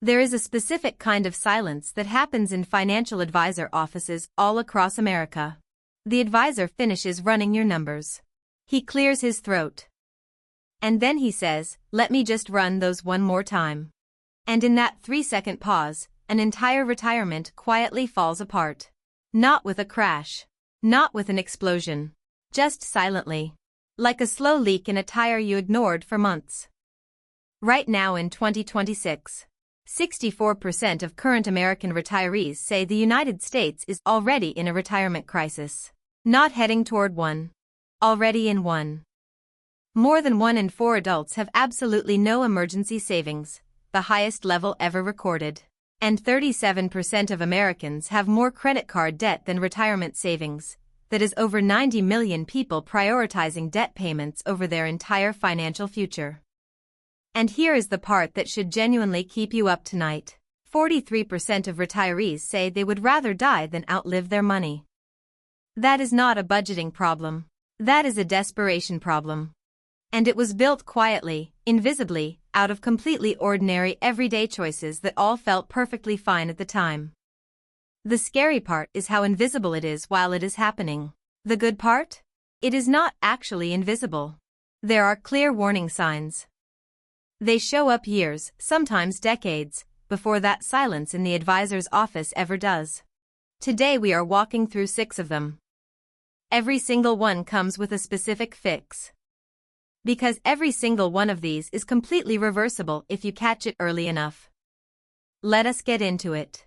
There is a specific kind of silence that happens in financial advisor offices all across America. The advisor finishes running your numbers. He clears his throat. And then he says, "Let me just run those one more time." And in that 3-second pause, an entire retirement quietly falls apart. Not with a crash. Not with an explosion. Just silently. Like a slow leak in a tire you ignored for months. Right now in 2026, 64% of current American retirees say the United States is already in a retirement crisis. Not heading toward one. Already in one. More than 1 in 4 adults have absolutely no emergency savings, the highest level ever recorded. And 37% of Americans have more credit card debt than retirement savings. That is over 90 million people prioritizing debt payments over their entire financial future. And here is the part that should genuinely keep you up tonight. 43% of retirees say they would rather die than outlive their money. That is not a budgeting problem. That is a desperation problem. And it was built quietly, invisibly, out of completely ordinary everyday choices that all felt perfectly fine at the time. The scary part is how invisible it is while it is happening. The good part? It is not actually invisible. There are clear warning signs. They show up years, sometimes decades, before that silence in the advisor's office ever does. Today we are walking through 6 of them. Every single one comes with a specific fix. Because every single one of these is completely reversible if you catch it early enough. Let us get into it.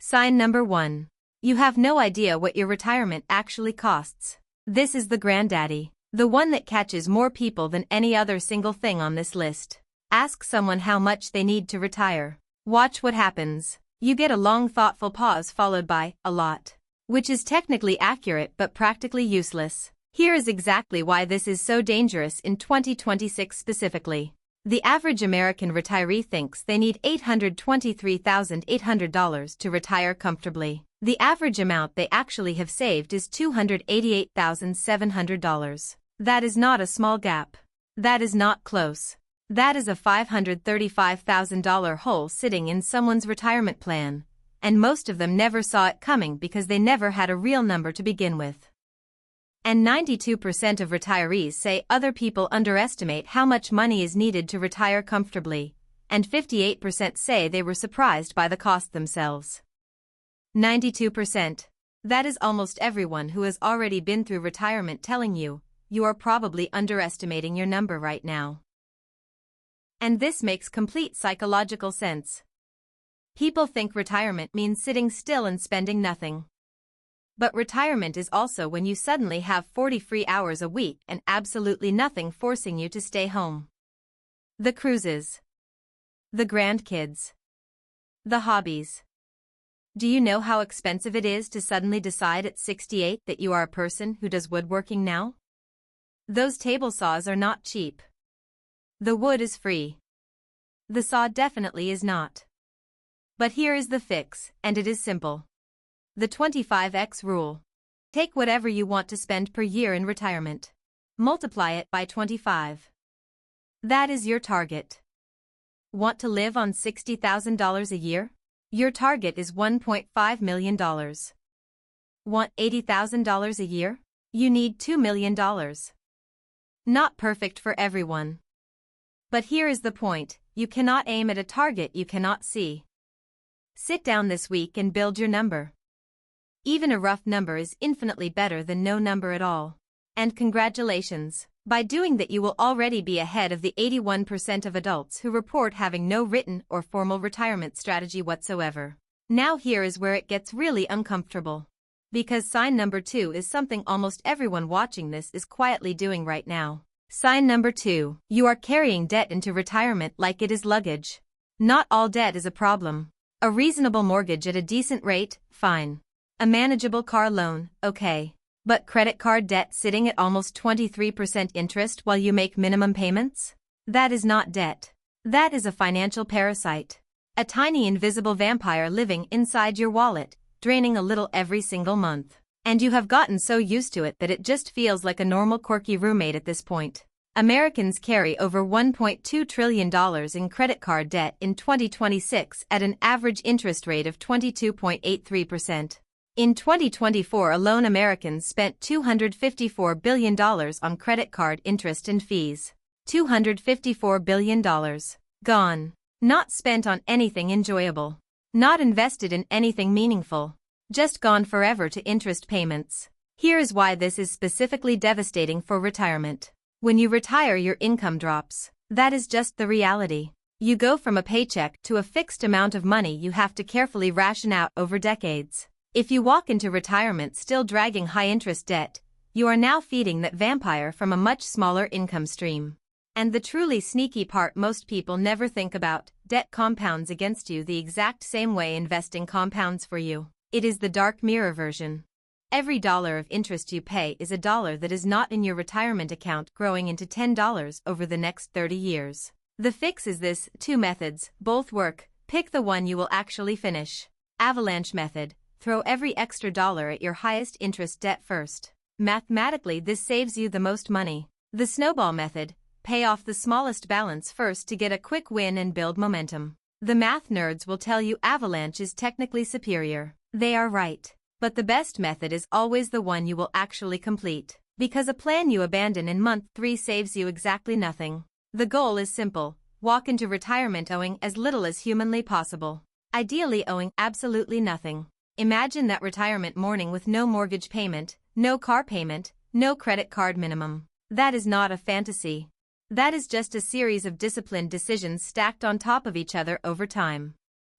Sign number 1. You have no idea what your retirement actually costs. This is the granddaddy, the one that catches more people than any other single thing on this list. Ask someone how much they need to retire. Watch what happens. You get a long thoughtful pause followed by a lot, which is technically accurate but practically useless. Here is exactly why this is so dangerous in 2026 specifically. The average American retiree thinks they need $823,800 to retire comfortably. The average amount they actually have saved is $288,700. That is not a small gap. That is not close. That is a $535,000 hole sitting in someone's retirement plan, and most of them never saw it coming because they never had a real number to begin with. And 92% of retirees say other people underestimate how much money is needed to retire comfortably, and 58% say they were surprised by the cost themselves. 92%. That is almost everyone who has already been through retirement telling you, you are probably underestimating your number right now. And this makes complete psychological sense. People think retirement means sitting still and spending nothing. But retirement is also when you suddenly have 40 free hours a week and absolutely nothing forcing you to stay home. The cruises. The grandkids. The hobbies. Do you know how expensive it is to suddenly decide at 68 that you are a person who does woodworking now? Those table saws are not cheap. The wood is free. The saw definitely is not. But here is the fix, and it is simple. The 25x rule. Take whatever you want to spend per year in retirement. Multiply it by 25. That is your target. Want to live on $60,000 a year? Your target is $1.5 million. Want $80,000 a year? You need $2 million. Not perfect for everyone. But here is the point, you cannot aim at a target you cannot see. Sit down this week and build your number. Even a rough number is infinitely better than no number at all. And congratulations, by doing that you will already be ahead of the 81% of adults who report having no written or formal retirement strategy whatsoever. Now here is where it gets really uncomfortable. Because sign number 2 is something almost everyone watching this is quietly doing right now. Sign number 2, you are carrying debt into retirement like it is luggage. Not all debt is a problem. A reasonable mortgage at a decent rate, fine. A manageable car loan, okay. But credit card debt sitting at almost 23% interest while you make minimum payments? That is not debt. That is a financial parasite. A tiny invisible vampire living inside your wallet, draining a little every single month. And you have gotten so used to it that it just feels like a normal quirky roommate at this point. Americans carry over $1.2 trillion in credit card debt in 2026 at an average interest rate of 22.83%. In 2024 alone, Americans spent $254 billion on credit card interest and fees. $254 billion. Gone. Not spent on anything enjoyable. Not invested in anything meaningful. Just gone forever to interest payments. Here is why this is specifically devastating for retirement. When you retire, your income drops. That is just the reality. You go from a paycheck to a fixed amount of money you have to carefully ration out over decades. If you walk into retirement still dragging high-interest debt, you are now feeding that vampire from a much smaller income stream. And the truly sneaky part most people never think about: debt compounds against you the exact same way investing compounds for you. It is the dark mirror version. Every dollar of interest you pay is a dollar that is not in your retirement account, growing into $10 over the next 30 years. The fix is this: two methods, both work. Pick the one you will actually finish. Avalanche method: throw every extra dollar at your highest interest debt first. Mathematically, this saves you the most money. The snowball method: pay off the smallest balance first to get a quick win and build momentum. The math nerds will tell you avalanche is technically superior. They are right. But the best method is always the one you will actually complete. Because a plan you abandon in month 3 saves you exactly nothing. The goal is simple: walk into retirement owing as little as humanly possible. Ideally owing absolutely nothing. Imagine that retirement morning with no mortgage payment, no car payment, no credit card minimum. That is not a fantasy. That is just a series of disciplined decisions stacked on top of each other over time.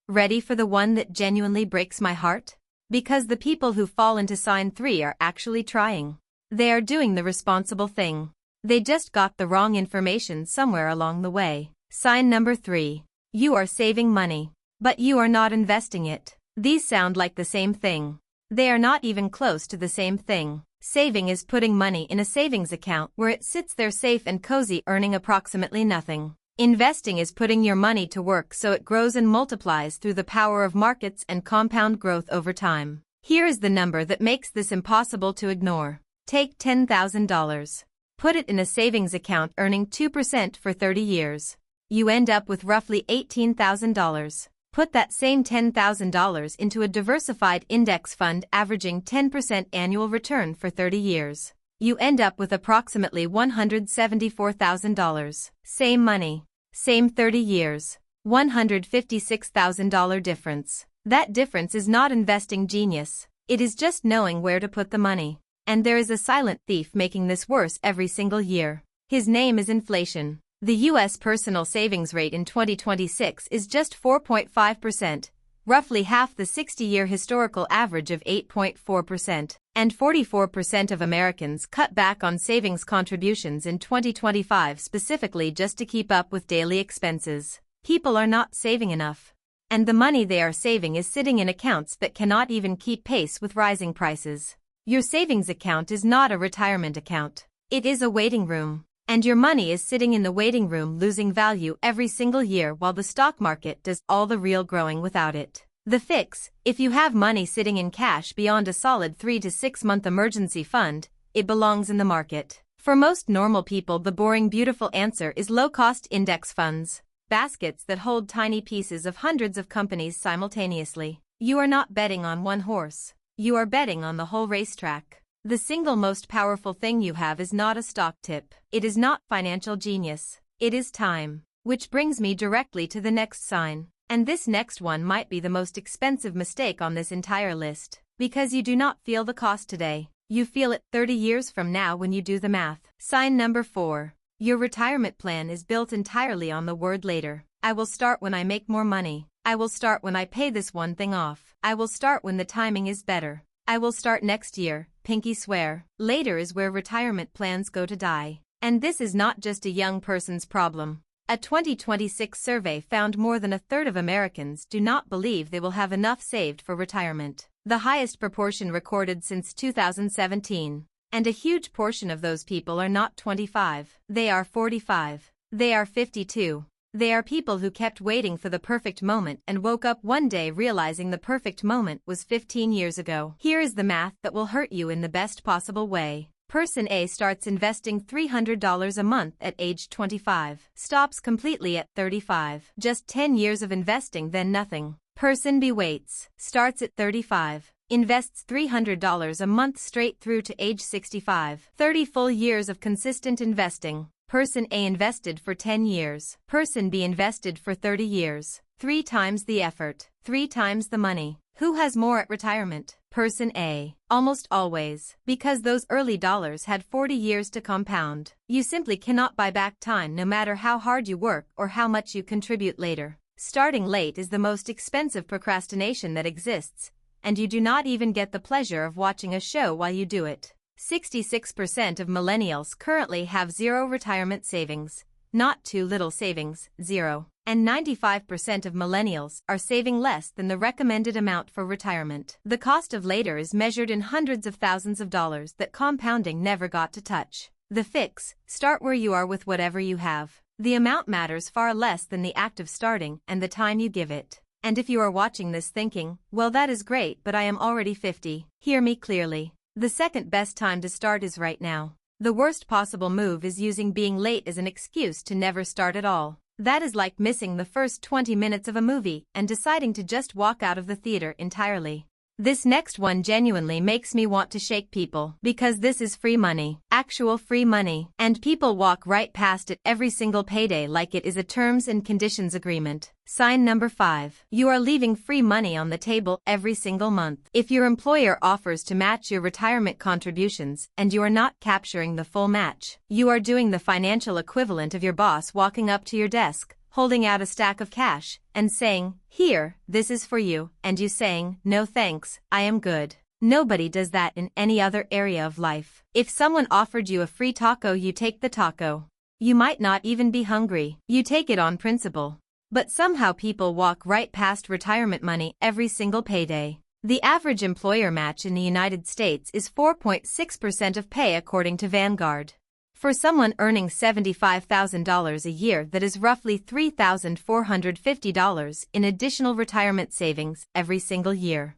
Ready for the one that genuinely breaks my heart? Because the people who fall into sign 3 are actually trying. They are doing the responsible thing. They just got the wrong information somewhere along the way. Sign number 3. You are saving money. But you are not investing it. These sound like the same thing. They are not even close to the same thing. Saving is putting money in a savings account where it sits there safe and cozy, earning approximately nothing. Investing is putting your money to work so it grows and multiplies through the power of markets and compound growth over time. Here is the number that makes this impossible to ignore. Take $10,000. Put it in a savings account earning 2% for 30 years. You end up with roughly $18,000. Put that same $10,000 into a diversified index fund averaging 10% annual return for 30 years. You end up with approximately $174,000. Same money. Same 30 years. $156,000 difference. That difference is not investing genius. It is just knowing where to put the money. And there is a silent thief making this worse every single year. His name is inflation. The U.S. personal savings rate in 2026 is just 4.5%, roughly half the 60-year historical average of 8.4%. And 44% of Americans cut back on savings contributions in 2025 specifically just to keep up with daily expenses. People are not saving enough. And the money they are saving is sitting in accounts that cannot even keep pace with rising prices. Your savings account is not a retirement account. It is a waiting room. And your money is sitting in the waiting room losing value every single year while the stock market does all the real growing without it. The fix: if you have money sitting in cash beyond a solid 3 to 6 month emergency fund, it belongs in the market. For most normal people, the boring beautiful answer is low-cost index funds, baskets that hold tiny pieces of hundreds of companies simultaneously. You are not betting on one horse. You are betting on the whole racetrack. The single most powerful thing you have is not a stock tip. It is not financial genius. It is time. Which brings me directly to the next sign. And this next one might be the most expensive mistake on this entire list. Because you do not feel the cost today. You feel it 30 years from now when you do the math. Sign number 4. Your retirement plan is built entirely on the word later. I will start when I make more money. I will start when I pay this one thing off. I will start when the timing is better. I will start next year, pinky swear. Later is where retirement plans go to die. And this is not just a young person's problem. A 2026 survey found more than a third of Americans do not believe they will have enough saved for retirement, the highest proportion recorded since 2017. And a huge portion of those people are not 25. They are 45. They are 52. They are people who kept waiting for the perfect moment and woke up one day realizing the perfect moment was 15 years ago. Here is the math that will hurt you in the best possible way. Person A starts investing $300 a month at age 25. Stops completely at 35. Just 10 years of investing, then nothing. Person B waits. Starts at 35. Invests $300 a month straight through to age 65. 30 full years of consistent investing. Person A invested for 10 years. Person B invested for 30 years. 3 times the effort. 3 times the money. Who has more at retirement? Person A. Almost always. Because those early dollars had 40 years to compound. You simply cannot buy back time no matter how hard you work or how much you contribute later. Starting late is the most expensive procrastination that exists, and you do not even get the pleasure of watching a show while you do it. 66% of millennials currently have zero retirement savings. Not too little savings, zero. And 95% of millennials are saving less than the recommended amount for retirement. The cost of later is measured in hundreds of thousands of dollars that compounding never got to touch. The fix: start where you are with whatever you have. The amount matters far less than the act of starting and the time you give it. And if you are watching this thinking, well, that is great, but I am already 50, hear me clearly. The second best time to start is right now. The worst possible move is using being late as an excuse to never start at all. That is like missing the first 20 minutes of a movie and deciding to just walk out of the theater entirely. This next one genuinely makes me want to shake people, because this is free money, actual free money, and people walk right past it every single payday like it is a terms and conditions agreement. Sign number 5. You are leaving free money on the table every single month. If your employer offers to match your retirement contributions and you are not capturing the full match, you are doing the financial equivalent of your boss walking up to your desk, holding out a stack of cash, and saying, "Here, this is for you," and you saying, "No thanks, I am good." Nobody does that in any other area of life. If someone offered you a free taco, you take the taco. You might not even be hungry. You take it on principle. But somehow people walk right past retirement money every single payday. The average employer match in the United States is 4.6% of pay according to Vanguard. For someone earning $75,000 a year, that is roughly $3,450 in additional retirement savings every single year.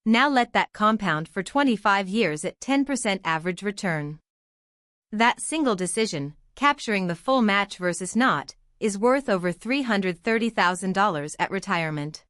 Now let that compound for 25 years at 10% average return. That single decision, capturing the full match versus not, is worth over $330,000 at retirement.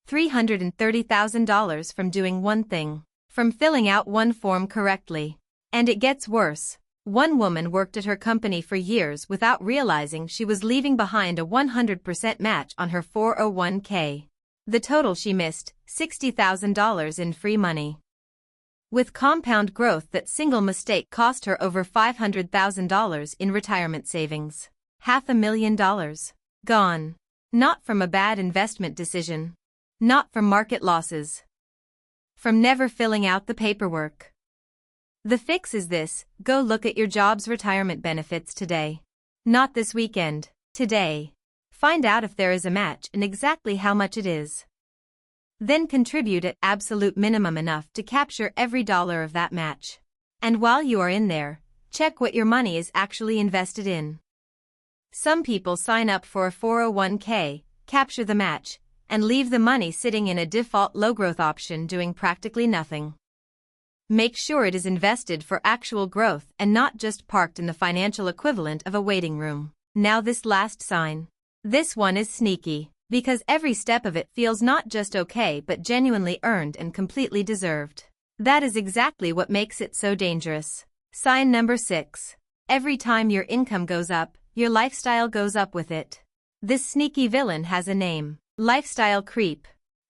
$330,000 from doing one thing, from filling out one form correctly. And it gets worse. One woman worked at her company for years without realizing she was leaving behind a 100% match on her 401k. The total she missed, $60,000 in free money. With compound growth, that single mistake cost her over $500,000 in retirement savings. $500,000. Gone. Not from a bad investment decision. Not from market losses. From never filling out the paperwork. The fix is this: go look at your job's retirement benefits today. Not this weekend, today. Find out if there is a match and exactly how much it is. Then contribute at absolute minimum enough to capture every dollar of that match. And while you are in there, check what your money is actually invested in. Some people sign up for a 401k, capture the match, and leave the money sitting in a default low-growth option doing practically nothing. Make sure it is invested for actual growth and not just parked in the financial equivalent of a waiting room. Now this last sign. This one is sneaky, because every step of it feels not just okay but genuinely earned and completely deserved. That is exactly what makes it so dangerous. Sign number 6. Every time your income goes up, your lifestyle goes up with it. This sneaky villain has a name: lifestyle creep.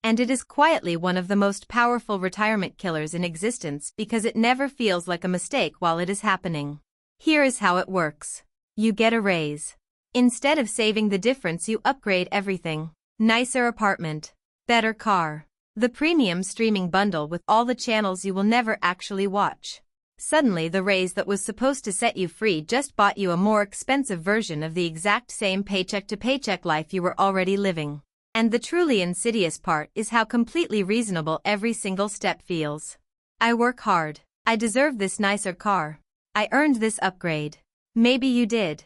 And it is quietly one of the most powerful retirement killers in existence because it never feels like a mistake while it is happening. Here is how it works. You get a raise. Instead of saving the difference, you upgrade everything. Nicer apartment. Better car. The premium streaming bundle with all the channels you will never actually watch. Suddenly the raise that was supposed to set you free just bought you a more expensive version of the exact same paycheck-to-paycheck life you were already living. And the truly insidious part is how completely reasonable every single step feels. I work hard. I deserve this nicer car. I earned this upgrade. Maybe you did.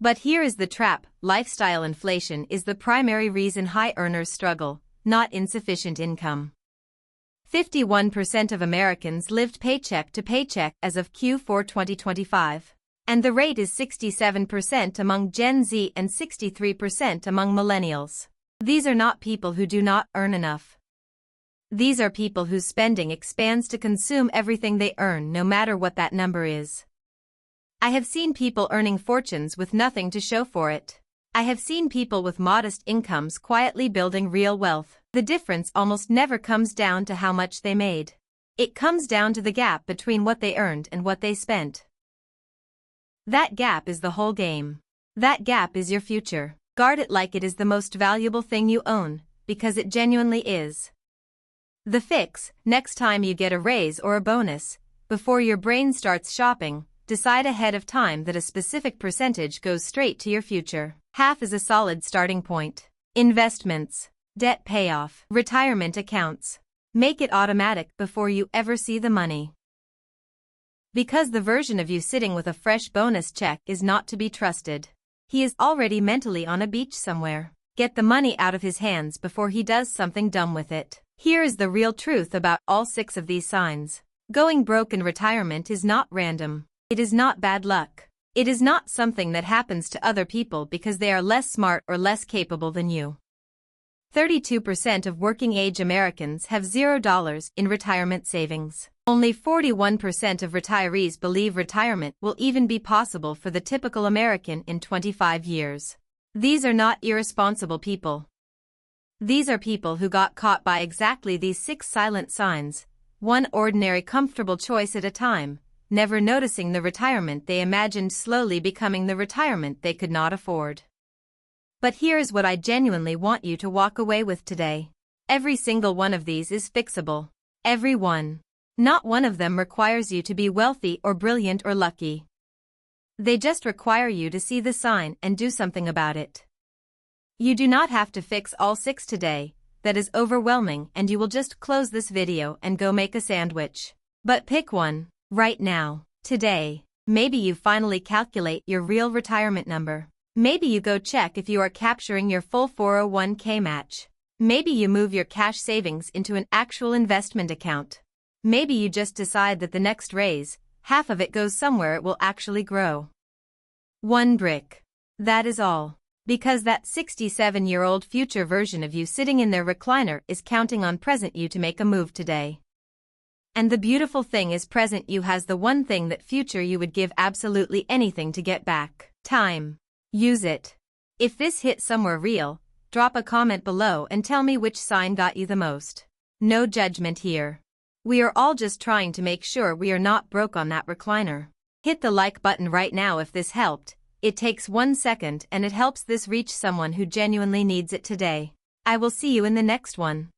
But here is the trap: lifestyle inflation is the primary reason high earners struggle, not insufficient income. 51% of Americans lived paycheck to paycheck as of Q4 2025. And the rate is 67% among Gen Z and 63% among millennials. These are not people who do not earn enough. These are people whose spending expands to consume everything they earn, no matter what that number is. I have seen people earning fortunes with nothing to show for it. I have seen people with modest incomes quietly building real wealth. The difference almost never comes down to how much they made. It comes down to the gap between what they earned and what they spent. That gap is the whole game. That gap is your future. Guard it like it is the most valuable thing you own, because it genuinely is. The fix: next time you get a raise or a bonus, before your brain starts shopping, decide ahead of time that a specific percentage goes straight to your future. Half is a solid starting point. Investments, debt payoff, retirement accounts. Make it automatic before you ever see the money. Because the version of you sitting with a fresh bonus check is not to be trusted. He is already mentally on a beach somewhere. Get the money out of his hands before he does something dumb with it. Here is the real truth about all 6 of these signs. Going broke in retirement is not random. It is not bad luck. It is not something that happens to other people because they are less smart or less capable than you. 32% of working-age Americans have $0 in retirement savings. Only 41% of retirees believe retirement will even be possible for the typical American in 25 years. These are not irresponsible people. These are people who got caught by exactly these 6 silent signs, one ordinary comfortable choice at a time, never noticing the retirement they imagined slowly becoming the retirement they could not afford. But here's what I genuinely want you to walk away with today. Every single one of these is fixable. Every one. Not one of them requires you to be wealthy or brilliant or lucky. They just require you to see the sign and do something about it. You do not have to fix all 6 today. That is overwhelming, and you will just close this video and go make a sandwich. But pick one, right now, today. Maybe you finally calculate your real retirement number. Maybe you go check if you are capturing your full 401k match. Maybe you move your cash savings into an actual investment account. Maybe you just decide that the next raise, half of it goes somewhere it will actually grow. One brick. That is all. Because that 67-year-old future version of you sitting in their recliner is counting on present you to make a move today. And the beautiful thing is present you has the one thing that future you would give absolutely anything to get back. Time. Use it. If this hit somewhere real, drop a comment below and tell me which sign got you the most. No judgment here. We are all just trying to make sure we are not broke on that recliner. Hit the like button right now if this helped. It takes 1 second and it helps this reach someone who genuinely needs it today. I will see you in the next one.